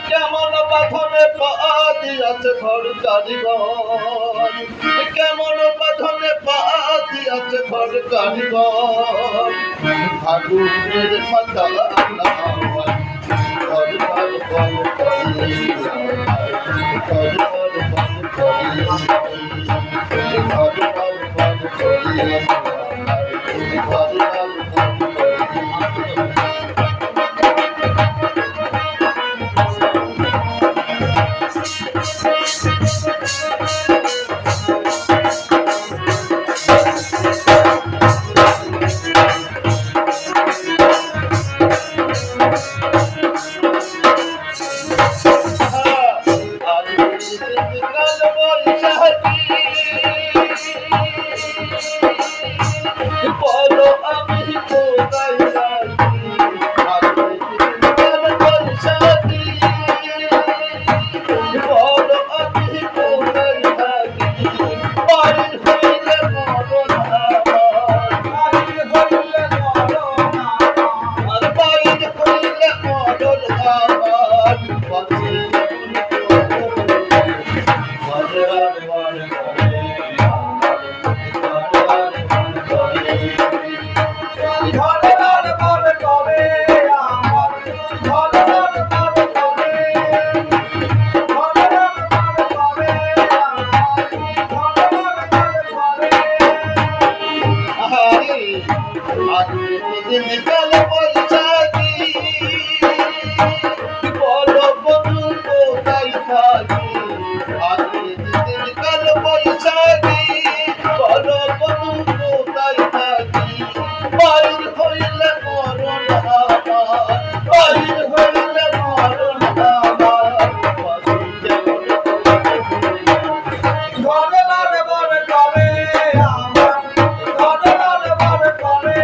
কেমন বাঁধনে পা দিয়াছে ঘর কারিগর, কেমন বাঁধনে পা দিয়াছে ঘর কারিগর, ফাগুনের মাথা না হয় ঘর ঘর বল করে ঘর ঘর বল করে ঘর ঘর বল করে ঘর ঘর বল বলো আমি কোথায় বলো আমি কোথায় বাড়ির হইলে মরণ বাড়ির হইলে মরণ আর বাড়ির হইলে মরণ আমার বাঁচে নিকাল পয়সাকি বলো বন্ধু কোথায় থাকি আগে নিকাল পয়সাকি বলো বন্ধু কোথায় থাকি বাইর হইলে মরণ আমার বাইর হইলে মরণ আমার ঘরে ঘরে ঘরে করে আমার ঘরে ঘরে ঘরে করে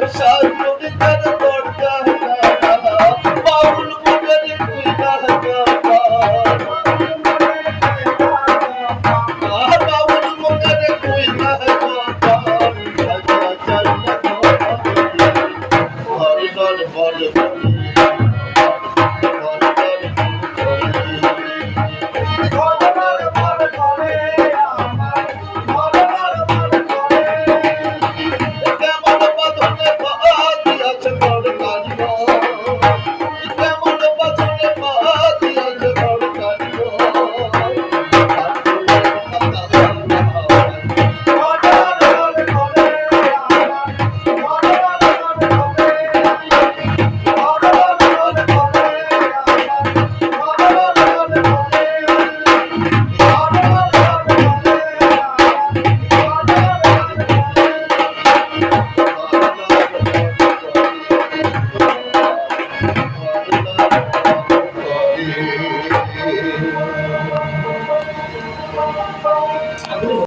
Shall